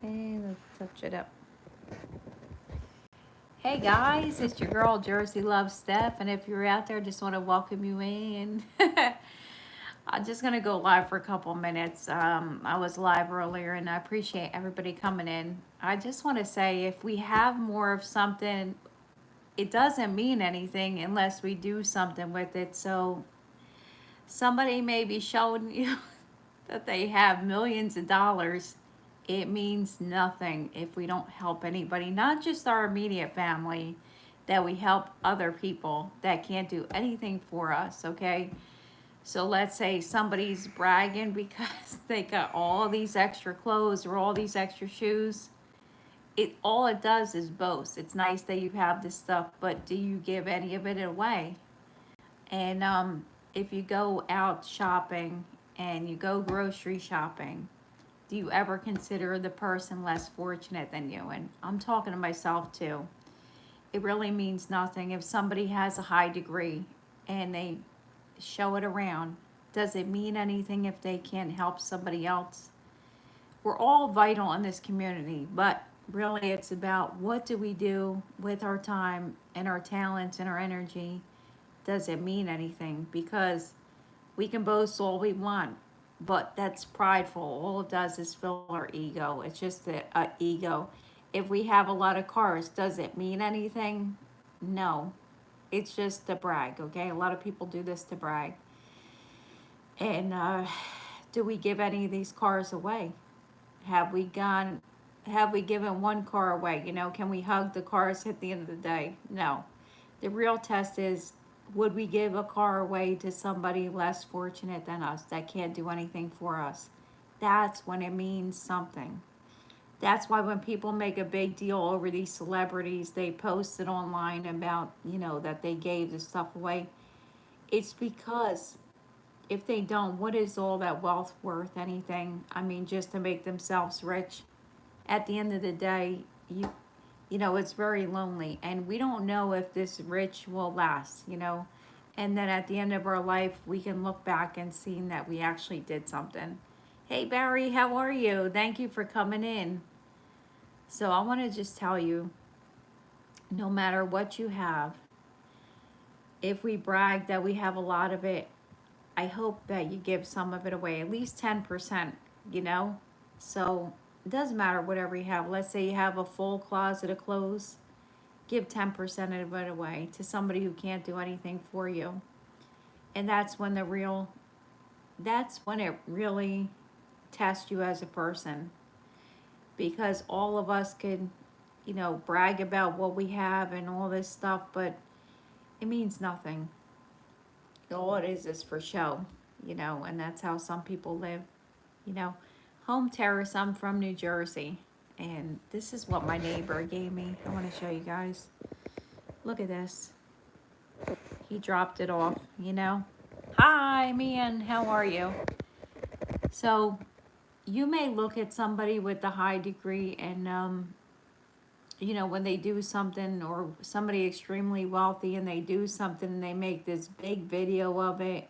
And let's touch it up. Hey guys, it's your girl Jersey Love Steph, and if you're out there, just want to welcome you in. I'm just gonna go live for a couple minutes. I was live earlier, and I appreciate everybody coming in. I just want to say, if we have more of something, it doesn't mean anything unless we do something with it. So somebody may be showing you that they have millions of dollars. It means nothing if we don't help anybody, not just our immediate family, that we help other people that can't do anything for us, okay? So let's say somebody's bragging because they got all these extra clothes or all these extra shoes. It all it does is boast. It's nice that you have this stuff, but do you give any of it away? And if you go out shopping and you go grocery shopping, do you ever consider the person less fortunate than you? And I'm talking to myself too. It really means nothing if somebody has a high degree and they show it around. Does it mean anything if they can't help somebody else? We're all vital in this community, but really it's about what do we do with our time and our talents and our energy. Does it mean anything? Because we can boast all we want, but that's prideful. All it does is fill our ego. It's just a ego. If we have a lot of cars, does it mean anything? No. It's just to brag, okay? A lot of people do this to brag. And do we give any of these cars away? Have we gone, have we given one car away? You know, can we hug the cars at the end of the day? No. The real test is, would we give a car away to somebody less fortunate than us that can't do anything for us? That's when it means something. That's why when people make a big deal over these celebrities, they post it online about, that they gave the stuff away. It's because if they don't, what is all that wealth worth? Anything? I mean, just to make themselves rich. At the end of the day, it's very lonely, and we don't know if this rich will last. And then at the end of our life, we can look back and see that we actually did something. Hey Barry, how are you? Thank you for coming in. So I want to just tell you, no matter what you have, if we brag that we have a lot of it, I hope that you give some of it away, at least 10%, you know? So it doesn't matter whatever you have. Let's say you have a full closet of clothes, give 10% of it away to somebody who can't do anything for you. And that's when it really tests you as a person, because all of us could, brag about what we have and all this stuff, but it means nothing. All it is for show, and that's how some people live, you know. Home terrace, I'm from New Jersey, and this is what my neighbor gave me. I want to show you guys. Look at this. He dropped it off. Hi, man, how are you? So, you may look at somebody with the high degree and, when they do something, or somebody extremely wealthy and they do something and they make this big video of it.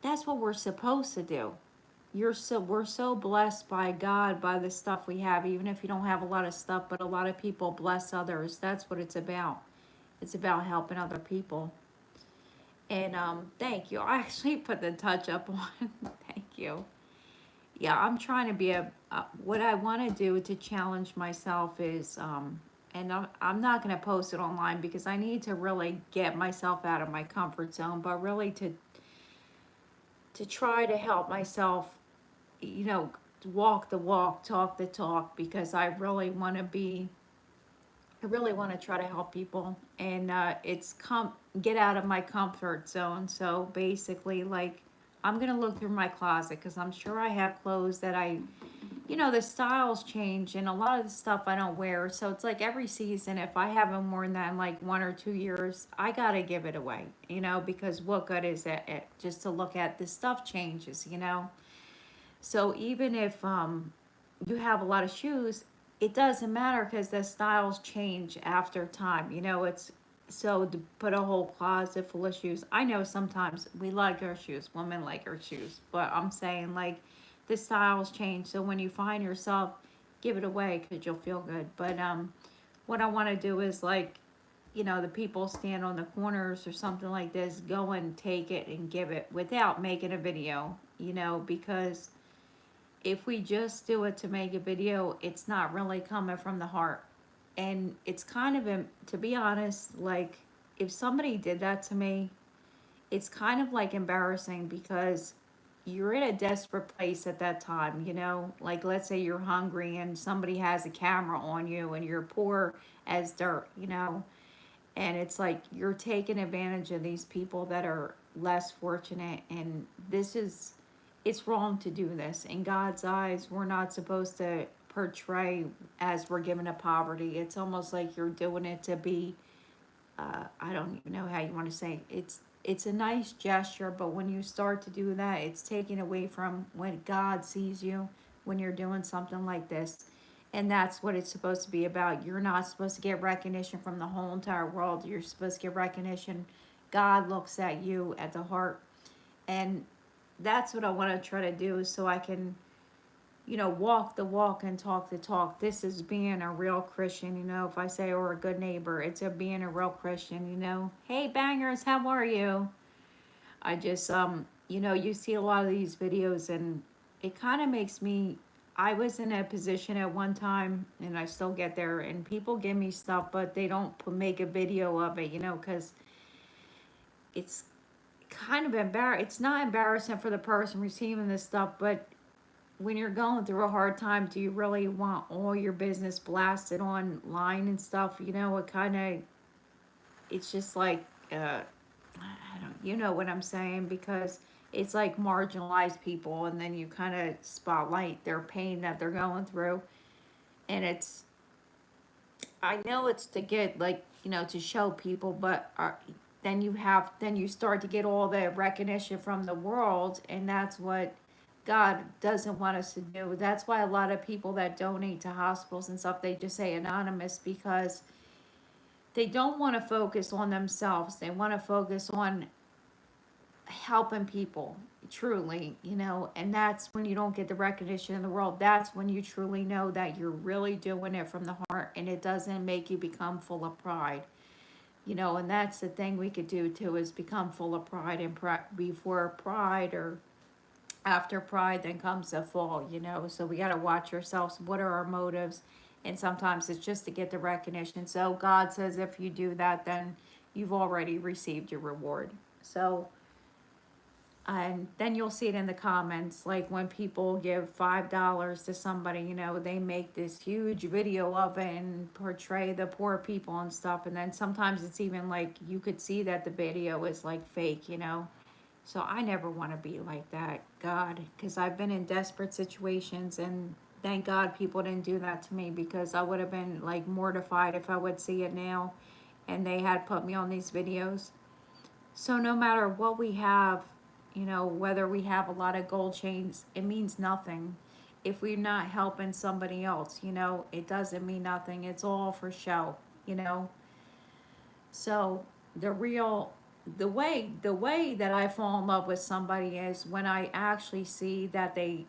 That's what we're supposed to do. We're so blessed by God, by the stuff we have, even if you don't have a lot of stuff, but a lot of people bless others. That's what it's about. It's about helping other people. And thank you. I actually put the touch up on. Thank you. Yeah, I'm trying to be what I want to do to challenge myself is, and I'm not going to post it online because I need to really get myself out of my comfort zone, but really to try to help myself, you know, walk the walk, talk the talk, because I really want to try to help people, and get out of my comfort zone. So basically, like, I'm gonna look through my closet because I'm sure I have clothes that the styles change, and a lot of the stuff I don't wear. So it's like every season, if I haven't worn that in like 1 or 2 years, I gotta give it away, because what good is it just to look at the stuff changes. So even if you have a lot of shoes, it doesn't matter because the styles change after time. It's so to put a whole closet full of shoes. I know sometimes we like our shoes, women like our shoes, but I'm saying, like, the styles change. So when you find yourself give it away because you'll feel good. But what I want to do is like, the people stand on the corners or something like this, go and take it and give it without making a video, because if we just do it to make a video, it's not really coming from the heart. And it's kind of, to be honest, like if somebody did that to me, it's kind of like embarrassing because you're in a desperate place at that time, like let's say you're hungry and somebody has a camera on you and you're poor as dirt, and it's like you're taking advantage of these people that are less fortunate, and it's wrong to do this in God's eyes. We're not supposed to portray as we're given to poverty. It's almost like you're doing it to be, I don't even know how you want to say it. It's a nice gesture, but when you start to do that, it's taking away from when God sees you when you're doing something like this. And that's what it's supposed to be about. You're not supposed to get recognition from the whole entire world. You're supposed to get recognition. God looks at you at the heart. And that's what I want to try to do so I can, walk the walk and talk the talk. This is being a real Christian, if I say, or a good neighbor, it's a being a real Christian. Hey bangers, how are you? I just, you see a lot of these videos and it kind of makes me, I was in a position at one time and I still get there and people give me stuff, but they don't make a video of it, because it's kind of it's not embarrassing for the person receiving this stuff, but when you're going through a hard time, do you really want all your business blasted online and stuff? It kind of, it's just like, I don't, you know what I'm saying? Because it's like marginalized people, and then you kind of spotlight their pain that they're going through. And I know it's to get, like, to show people, but then you start to get all the recognition from the world, and that's what God doesn't want us to do. That's why a lot of people that donate to hospitals and stuff, they just say anonymous because they don't want to focus on themselves. They want to focus on helping people truly, and that's when you don't get the recognition in the world. That's when you truly know that you're really doing it from the heart and it doesn't make you become full of pride. And that's the thing we could do too, is become full of pride, and before pride or after pride then comes the fall, so we got to watch ourselves. What are our motives? And sometimes it's just to get the recognition. So God says if you do that, then you've already received your reward. So, and then you'll see it in the comments, like when people give $5 to somebody, they make this huge video of it and portray the poor people and stuff, and then sometimes it's even like you could see that the video is like fake. So I never want to be like that, God, because I've been in desperate situations, and thank God people didn't do that to me, because I would have been like mortified if I would see it now and they had put me on these videos. So no matter what we have, whether we have a lot of gold chains, it means nothing. If we're not helping somebody else, it doesn't mean nothing. It's all for show, you know. So the real the way that I fall in love with somebody is when I actually see that they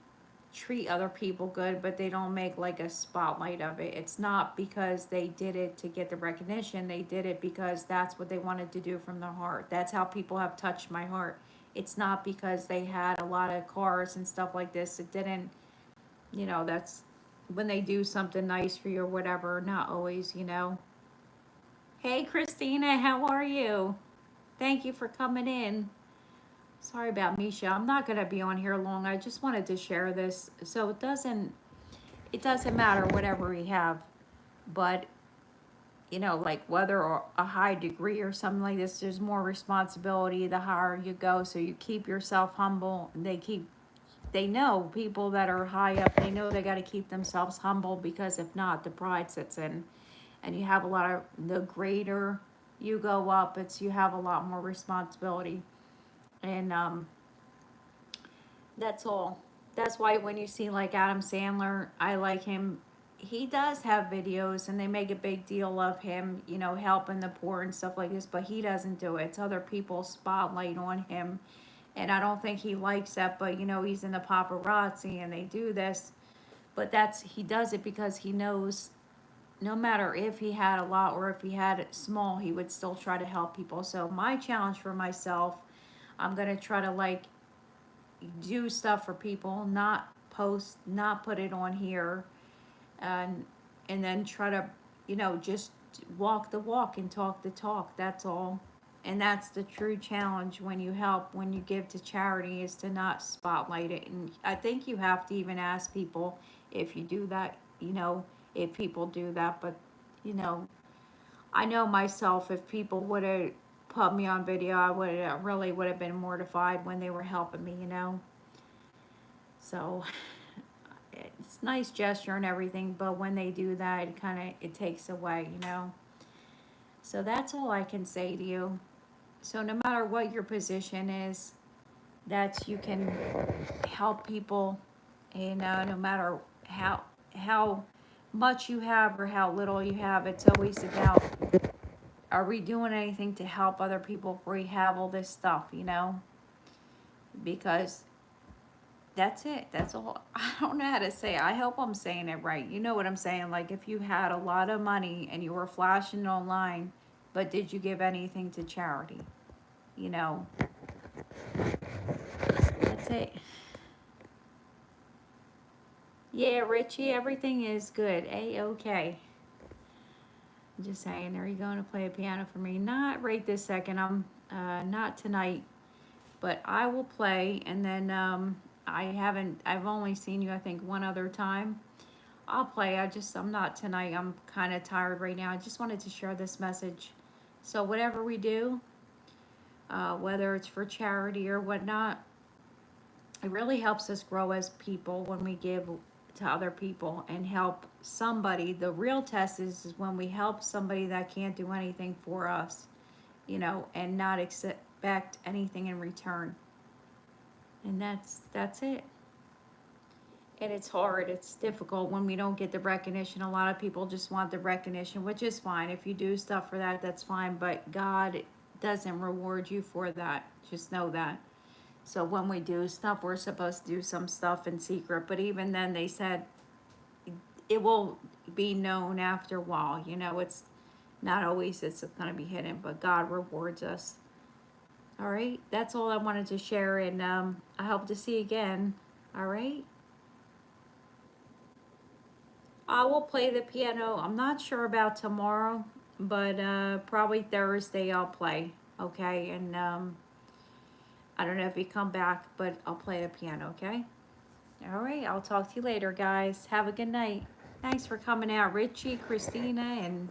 treat other people good, but they don't make like a spotlight of it. It's not because they did it to get the recognition. They did it because that's what they wanted to do from their heart. That's how people have touched my heart. It's not because they had a lot of cars and stuff like this. It didn't, that's when they do something nice for you or whatever, not always. Hey, Christina, how are you? Thank you for coming in. Sorry about Misha. I'm not going to be on here long. I just wanted to share this. So it doesn't matter whatever we have, but like whether or a high degree or something like this, there's more responsibility the higher you go. So you keep yourself humble. They know people that are high up, they know they got to keep themselves humble, because if not, the pride sits in, and you have a lot of, the greater you go up, you have a lot more responsibility. And that's all. That's why when you see like Adam Sandler, I like him. He does have videos and they make a big deal of him, helping the poor and stuff like this, but he doesn't do it. It's other people spotlight on him. And I don't think he likes that, but he's in the paparazzi and they do this. But he does it because he knows no matter if he had a lot or if he had it small, he would still try to help people. So my challenge for myself, I'm going to try to like do stuff for people, not post, not put it on here, and then try to, just walk the walk and talk the talk. That's all. And that's the true challenge when you help, when you give to charity, is to not spotlight it. And I think you have to even ask people if you do that, if people do that. But, you know, I know myself, if people would have put me on video, I would have been mortified when they were helping me. So it's nice gesture and everything, but when they do that, it takes away. So that's all I can say to you. So no matter what your position is, that you can help people, and no matter how much you have or how little you have, it's always about, are we doing anything to help other people before we have all this stuff? Because that's it. That's all. I don't know how to say it. I hope I'm saying it right. You know what I'm saying? Like, if you had a lot of money and you were flashing online, but did you give anything to charity? You know, that's it. Yeah, Richie, everything is good. A-okay. Just saying, are you going to play a piano for me? Not right this second. I'm not tonight, but I will play. And then I've only seen you, I think, one other time. I'll play. I'm not tonight. I'm kind of tired right now. I just wanted to share this message. So whatever we do, whether it's for charity or whatnot, it really helps us grow as people when we give to other people and help somebody. The real test is when we help somebody that can't do anything for us, and not expect anything in return. And that's it. And it's hard, it's difficult when we don't get the recognition. A lot of people just want the recognition, which is fine. If you do stuff for that, that's fine, but God doesn't reward you for that. Just know that. So when we do stuff, we're supposed to do some stuff in secret, but even then they said it will be known after a while. It's not always, it's going to be hidden, but God rewards us. All right, that's all I wanted to share, and I hope to see you again. All right. I will play the piano. I'm not sure about tomorrow, but probably Thursday I'll play. Okay, and I don't know if you come back, but I'll play the piano. Okay. All right. I'll talk to you later, guys. Have a good night. Thanks for coming out, Richie, Christina, and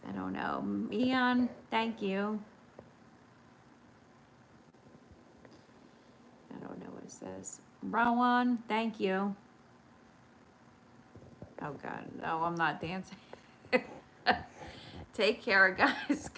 I don't know, Ian. Thank you. I don't know what it says. Rowan, thank you. Oh God, no, I'm not dancing. Take care, guys.